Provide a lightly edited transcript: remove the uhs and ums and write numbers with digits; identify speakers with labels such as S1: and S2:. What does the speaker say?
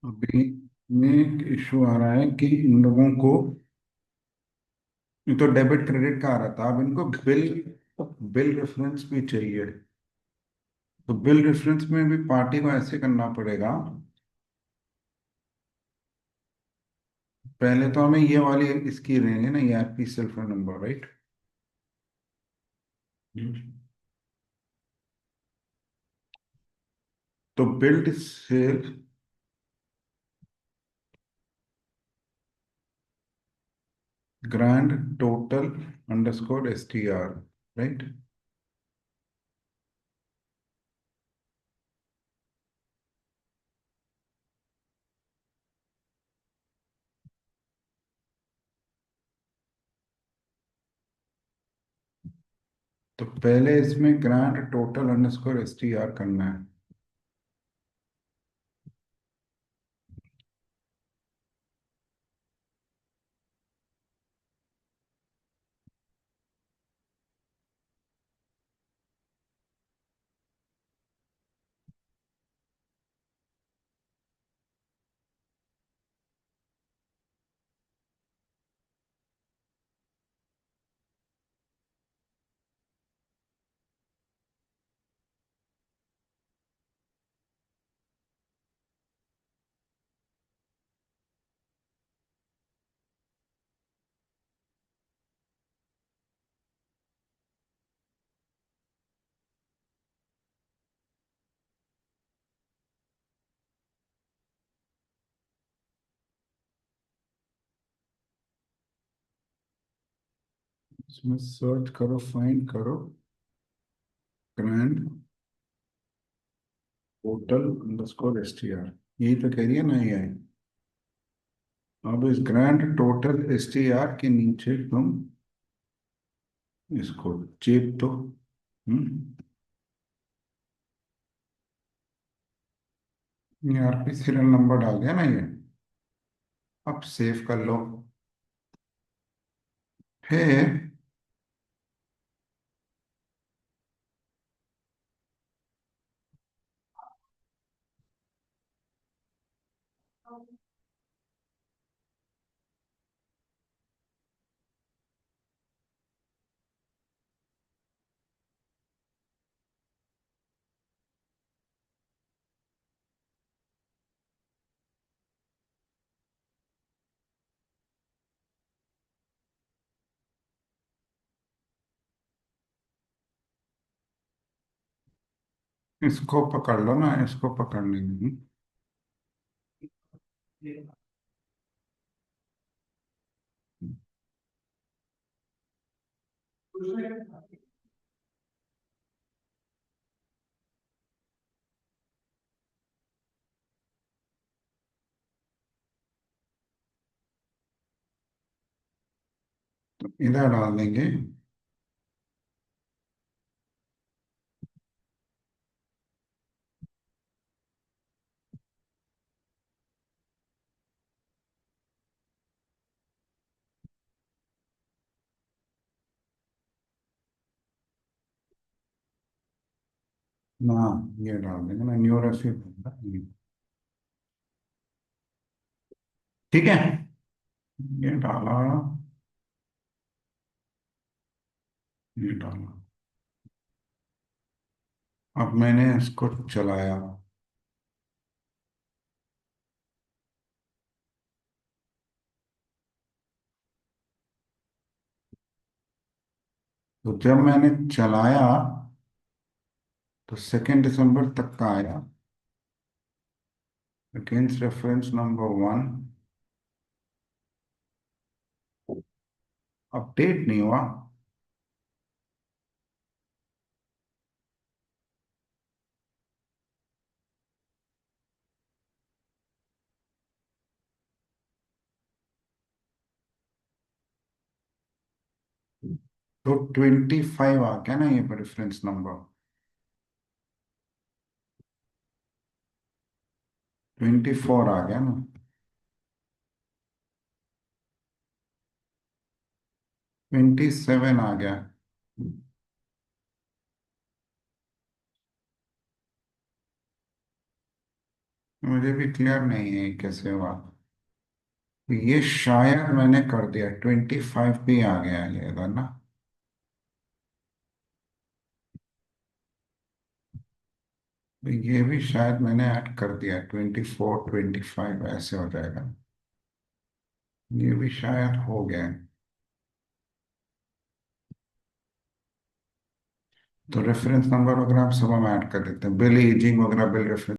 S1: अभी में एक इशू आ रहा है कि इन लोगों को, ये तो डेबिट क्रेडिट का आ रहा था, अब इनको बिल बिल रेफरेंस भी चाहिए। तो बिल रेफरेंस में भी पार्टी को ऐसे करना पड़ेगा। पहले तो हमें ये वाली इसकी रहेंगे ना, ERP cell phone number, right. तो build cell grand total underscore STR, right. तो पहले इसमें ग्रैंड टोटल अंडरस्कोर STR करना है। इसमें सर्च करो, फाइंड करो ग्रैंड टोटल अंडरस्कोर STR। यही तो कह रही है ना ये। अब इस ग्रैंड टोटल STR के नीचे तुम इसको चेप दो। ईआरपी सीरियल नंबर डाल दिया ना ये। अब सेव कर लो। फिर इसको पकड़ लो ना, इसको पकड़ने नहीं। तो इधर डाल देंगे। ना, ये डाल देंगे ना, न्यू रेसिपी। ठीक है, ये डाला, ये डाला। अब मैंने इसको चलाया। तो जब मैंने चलाया तो 2 दिसंबर तक का आया। अगेंस्ट रेफरेंस नंबर 1 अपडेट नहीं हुआ। तो 25 आ गया ना ये रेफरेंस नंबर। 24 आ गया ना। 27 आ गया। मुझे भी क्लियर नहीं है ये कैसे हुआ। ये शायद मैंने कर दिया, 25 भी आ गया ये इधर ना। तो ये भी शायद मैंने ऐड कर दिया, 24 25 ऐसे हो जाएगा। ये भी शायद हो गया। तो रेफरेंस नंबर वगैरह हम सब हम ऐड कर देते हैं, बिल एजिंग वगैरह, बिल रेफरेंस।